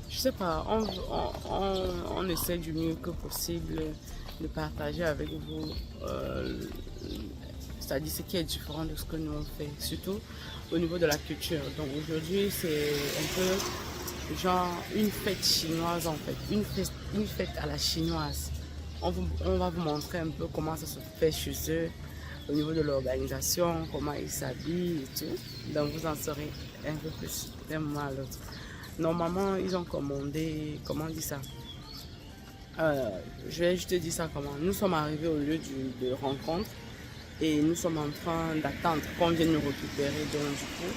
je sais pas, on essaie du mieux que possible de partager avec vous, c'est-à-dire ce qui est différent de ce que nous on fait, surtout au niveau de la culture. Donc aujourd'hui, c'est un peu genre une fête chinoise en fait, une fête à la chinoise. On va vous montrer un peu comment ça se fait chez eux, au niveau de l'organisation, comment ils s'habillent et tout. Donc vous en saurez un peu plus d'un moment à l'autre. Normalement, ils ont commandé, comment on dit ça? Je vais juste dire ça comment. Nous sommes arrivés au lieu de rencontre et nous sommes en train d'attendre qu'on vienne nous récupérer. Donc du coup,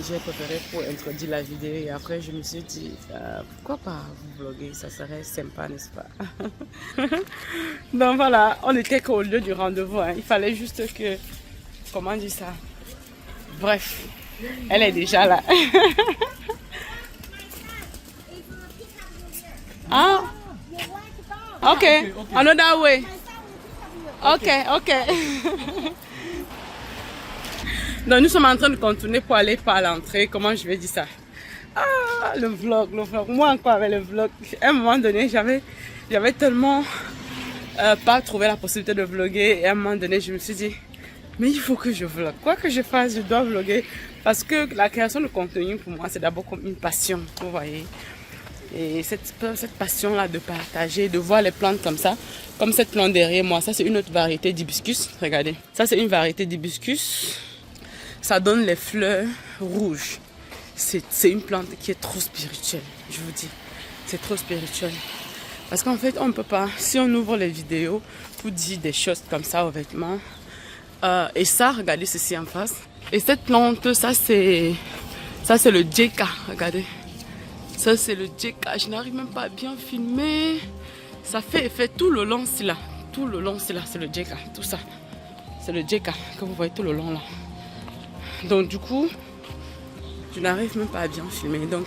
j'ai préféré pour introduire la vidéo et après je me suis dit pourquoi pas vous vlogger, ça serait sympa, n'est-ce pas? Donc voilà, on était qu'au lieu du rendez-vous, hein. Il fallait juste que, comment on dit ça? Bref, elle est déjà là. Ah, ok, another way. Ok. Donc nous sommes en train de contourner pour aller par l'entrée. Comment je vais dire ça? Ah, le vlog. Moi encore avec le vlog. À un moment donné, j'avais tellement pas trouvé la possibilité de vlogger. Et à un moment donné, je me suis dit, mais il faut que je vlog. Quoi que je fasse, je dois vlogger. Parce que la création de contenu, pour moi, c'est d'abord comme une passion. Vous voyez? Et cette passion-là de partager, de voir les plantes comme ça. Comme cette plante derrière moi. Ça, c'est une autre variété d'hibiscus. Regardez. Ça, c'est une variété d'hibiscus. Ça donne les fleurs rouges. C'est une plante qui est trop spirituelle, je vous dis. C'est trop spirituel. Parce qu'en fait, on ne peut pas, si on ouvre les vidéos pour dire des choses comme ça aux vêtements. Et ça, regardez ceci en face. Et cette plante, ça c'est le Jeka, regardez. Ça c'est le Jeka. Je n'arrive même pas à bien filmer. Ça fait effet tout le long, c'est là. Tout le long, c'est là, c'est le Jeka. Tout ça. C'est le Jeka que vous voyez tout le long là. Donc du coup, je n'arrive même pas à bien filmer. Donc,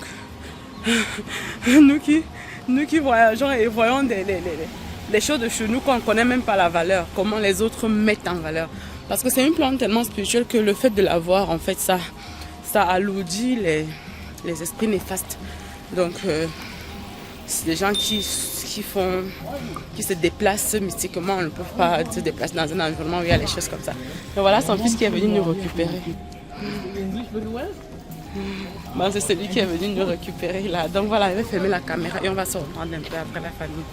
nous qui voyageons et voyons des choses de chez nous qu'on ne connaît même pas la valeur, comment les autres mettent en valeur. Parce que c'est une plante tellement spirituelle que le fait de la voir, en fait, ça alourdit les esprits néfastes. Donc, c'est des gens qui se déplacent mystiquement, on ne peut pas se déplacer dans un environnement où il y a les choses comme ça. Donc voilà son fils qui est venu nous récupérer. Bon, c'est celui qui est venu nous récupérer là. Donc voilà, je vais fermer la caméra et on va se reprendre un peu après la famille.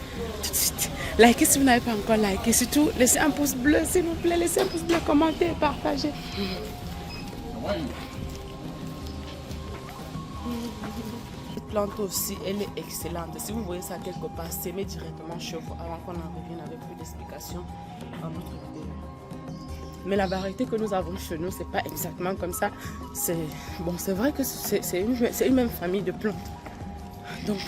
Tout de suite. Likez si vous n'avez pas encore liké. Surtout, laissez un pouce bleu s'il vous plaît. Laissez un pouce bleu, commentez et partagez. Cette plante aussi, elle est excellente. Si vous voyez ça quelque part, semez directement chez vous avant qu'on en revienne avec plus d'explications dans notre vidéo. Mais la variété que nous avons chez nous, c'est pas exactement comme ça. C'est vrai que c'est une même famille de plantes. Donc,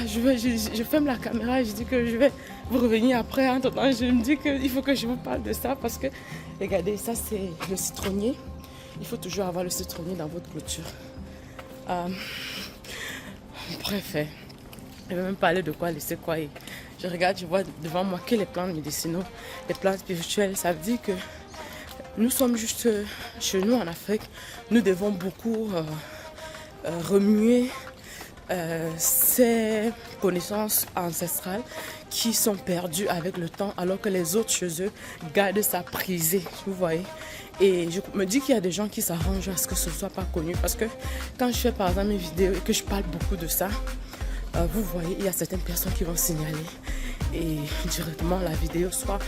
je ferme la caméra et je dis que je vais vous revenir après. En attendant, je me dis qu'il faut que je vous parle de ça parce que, regardez, ça c'est le citronnier. Il faut toujours avoir le citronnier dans votre clôture. Bref, je vais même parler de quoi laisser quoi. Et je regarde, je vois devant moi que les plantes médicinaux, les plantes spirituelles. Ça veut dire que nous sommes juste chez nous en Afrique. Nous devons beaucoup remuer ces connaissances ancestrales qui sont perdues avec le temps alors que les autres chez eux gardent ça prisé, vous voyez. Et je me dis qu'il y a des gens qui s'arrangent à ce que ce ne soit pas connu parce que quand je fais par exemple mes vidéos et que je parle beaucoup de ça, vous voyez, il y a certaines personnes qui vont signaler et directement la vidéo soit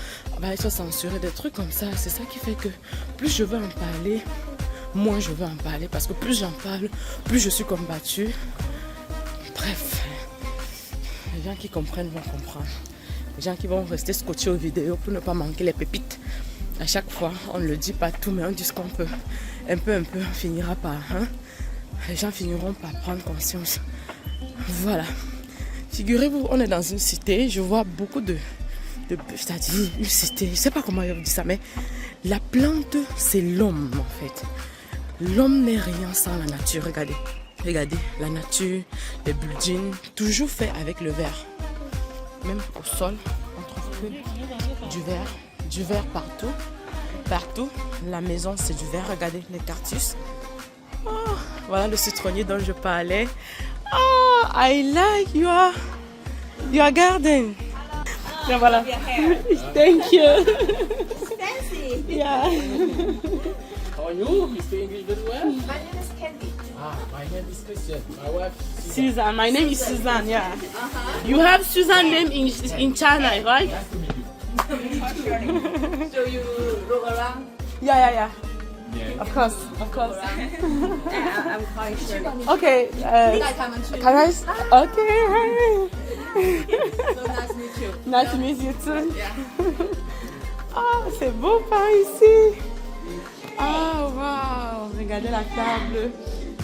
être censurée, des trucs comme ça. C'est ça qui fait que plus je veux en parler, moins je veux en parler parce que plus j'en parle, plus je suis combattue. Bref, les gens qui comprennent vont comprendre. Les gens qui vont rester scotchés aux vidéos pour ne pas manquer les pépites. À chaque fois, on ne le dit pas tout, mais on dit ce qu'on peut. Un peu, on finira par... les gens finiront par prendre conscience. Voilà. Figurez-vous, on est dans une cité, je vois beaucoup c'est-à-dire une cité, je ne sais pas comment on dit ça, mais la plante, c'est l'homme en fait. L'homme n'est rien sans la nature, regardez. Regardez, la nature, les buildings, toujours fait avec le verre. Même au sol, on trouve que du verre partout. Partout, la maison c'est du verre, regardez les cactus. Oh. Voilà le citronnier dont je parlais. Oh, I like your garden. Et voilà. Thank you. Fancy. Yeah. How are you? You speak English very well? My name is Candy. My name is Christian. My wife is Susan. My name is Susan. Yeah. You have Susan name in China, right? Nice to meet you. So you look around? Yeah. Yeah. Of course. I'm quite sure. Okay. Can I? Okay. Hi. So nice to meet you. Nice to meet you too. Ah, c'est beau par ici. Ah, waouh. Regardez la table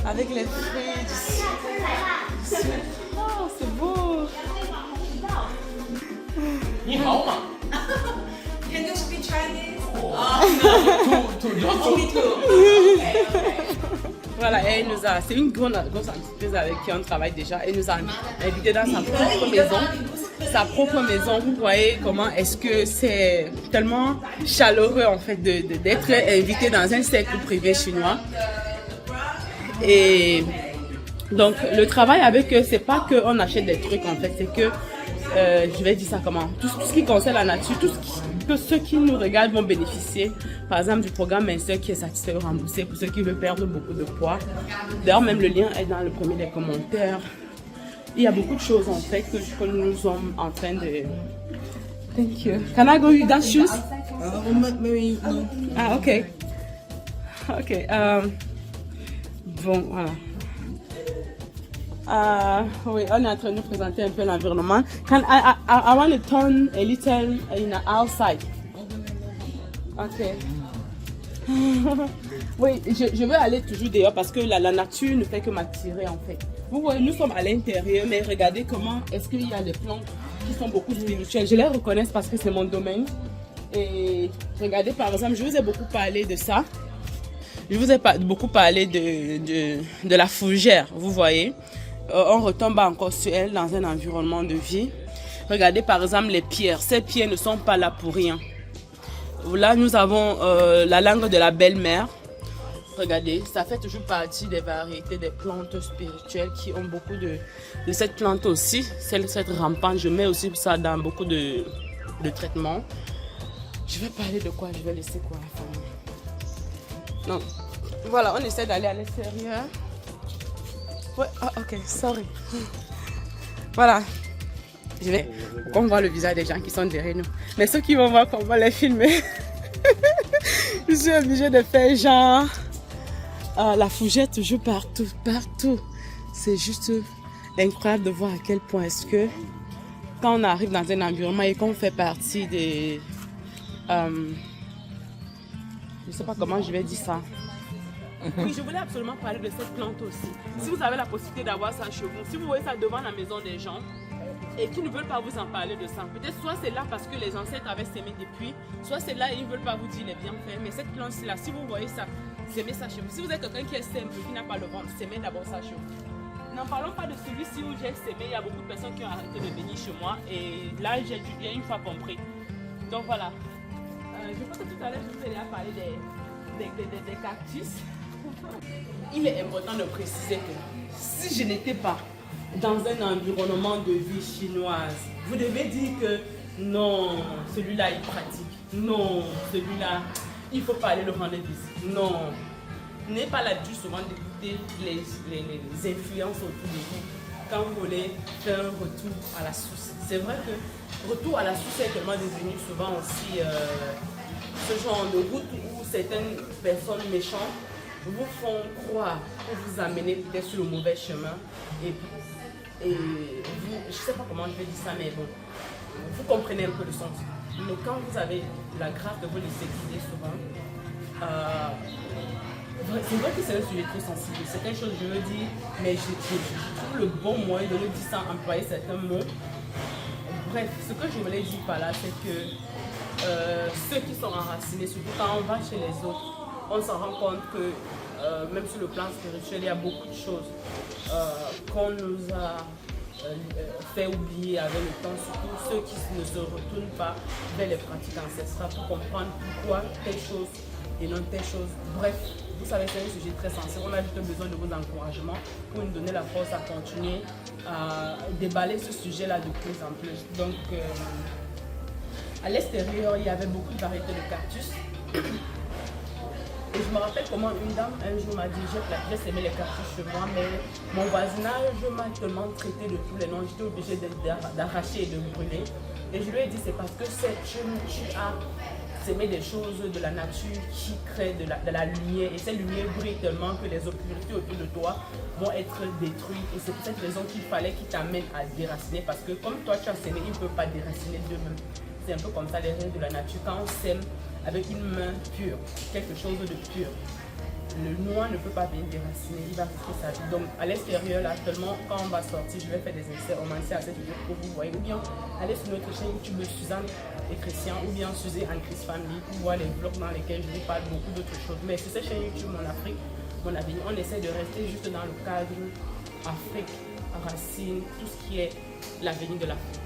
avec les fruits du sud. Oh, c'est beau. Ni hao ma. Can you speak Chinese? Voilà, elle nous a, c'est une grosse entreprise avec qui on travaille déjà. Elle nous a invités dans sa propre maison. Sa propre maison, vous voyez comment est-ce que c'est tellement chaleureux en fait d'être invité dans un cercle privé chinois. Et donc le travail avec eux, c'est pas qu'on achète des trucs en fait, c'est que je vais dire ça comment, tout ce qui concerne la nature, que ceux qui nous regardent vont bénéficier, par exemple du programme Minceur qui est satisfait ou remboursé pour ceux qui veulent perdre beaucoup de poids. D'ailleurs même le lien est dans le premier des commentaires. Il y a beaucoup de choses en fait que nous sommes en train de... Thank you. Can I go with that shoes? Maybe no. Ah, ok. Ok. Bon, voilà. Oui, on est en train de nous présenter un peu l'environnement. I want to turn a little in the outside. Ok. Oui, je veux aller toujours dehors parce que la nature ne fait que m'attirer en fait. Vous voyez, nous sommes à l'intérieur, mais regardez comment est-ce qu'il y a des plantes qui sont beaucoup spirituelles. Je les reconnais parce que c'est mon domaine. Et regardez par exemple, je vous ai beaucoup parlé de ça. Je vous ai beaucoup parlé de la fougère, vous voyez. On retombe encore sur elle dans un environnement de vie. Regardez par exemple les pierres. Ces pierres ne sont pas là pour rien. Là, nous avons la langue de la belle-mère. Regardez, ça fait toujours partie des variétés des plantes spirituelles qui ont beaucoup de cette plante aussi. Cette rampante, je mets aussi ça dans beaucoup de traitements. Je vais parler de quoi? Je vais laisser quoi à la famille? Non. Voilà, on essaie d'aller à l'extérieur. Ouais, ok, sorry. Voilà. Je vais. On voit le visage des gens qui sont derrière nous. Mais ceux qui vont voir comment les filmer, je suis obligée de faire genre. La fougère toujours partout. C'est juste incroyable de voir à quel point est-ce que quand on arrive dans un environnement et qu'on fait partie des... je ne sais pas comment je vais dire ça. Oui, je voulais absolument parler de cette plante aussi. Si vous avez la possibilité d'avoir ça chez vous, si vous voyez ça devant la maison des gens et qui ne veulent pas vous en parler de ça, peut-être soit c'est là parce que les ancêtres avaient sémé depuis, soit c'est là et ils ne veulent pas vous dire les bienfaits. Mais cette plante-là, si vous voyez ça, sémez ça chez vous. Si vous êtes quelqu'un qui est simple, qui n'a pas le ventre, sémez d'abord ça chez vous. N'en parlons pas de celui-ci où j'ai sémé. Il y a beaucoup de personnes qui ont arrêté de venir chez moi et là, j'ai bien une fois compris. Donc voilà. Je pense que tout à l'heure, je vous ai déjà parlé des cactus. Il est important de préciser que si je n'étais pas dans un environnement de vie chinoise, vous devez dire que non, celui-là il pratique, non, celui-là il faut pas aller le rendre visite, non. N'ayez pas l'habitude souvent d'écouter les influences autour de vous quand vous voulez faire un retour à la source. C'est vrai que retour à la source est tellement devenu souvent aussi ce genre de route où certaines personnes méchantes vous font croire que vous amenez peut-être sur le mauvais chemin et vous, je ne sais pas comment je vais dire ça, mais bon, vous comprenez un peu le sens. Mais quand vous avez la grâce de vous laisser guider souvent, c'est vrai que c'est un sujet très sensible, c'est quelque chose que je veux dire, mais je trouve le bon moyen de le dire sans employer certains mots. Bref, ce que je voulais dire par là, c'est que ceux qui sont enracinés, surtout quand on va chez les autres, on s'en rend compte que même sur le plan spirituel, il y a beaucoup de choses qu'on nous a fait oublier avec le temps, surtout ceux qui ne se retournent pas vers les pratiques ancestrales pour comprendre pourquoi telle chose et non telle chose. Bref, vous savez, c'est un sujet très sensible. On a juste besoin de vos encouragements pour nous donner la force à continuer à déballer ce sujet-là de plus en plus. Donc, à l'extérieur, il y avait beaucoup de variétés de cactus. Et je me rappelle comment une dame un jour m'a dit, j'ai semé les cactus chez moi, mais mon voisinage m'a tellement traité de tous les noms, j'étais obligée d'arracher et de brûler. Et je lui ai dit, c'est parce que tu as semé des choses de la nature qui créent de la lumière. Et cette lumière brille tellement que les obscurités autour de toi vont être détruites. Et c'est pour cette raison qu'il fallait qu'il t'amène à déraciner. Parce que comme toi tu as semé, il ne peut pas déraciner d'eux-mêmes. C'est un peu comme ça les règles de la nature. Quand on sème avec une main pure, quelque chose de pur, le noix ne peut pas bien déraciner, il va risquer sa vie. Donc à l'extérieur, là, seulement quand on va sortir, je vais faire des essais, on à cette vidéo pour vous voyez. Ou bien allez sur notre chaîne YouTube Suzanne et Christian, ou bien Suzanne and Chris Family pour voir les vlogs dans lesquels je vous parle beaucoup d'autres choses. Mais sur cette chaîne YouTube, mon Afrique, mon avenir, on essaie de rester juste dans le cadre Afrique, racines, tout ce qui est l'avenir de l'Afrique.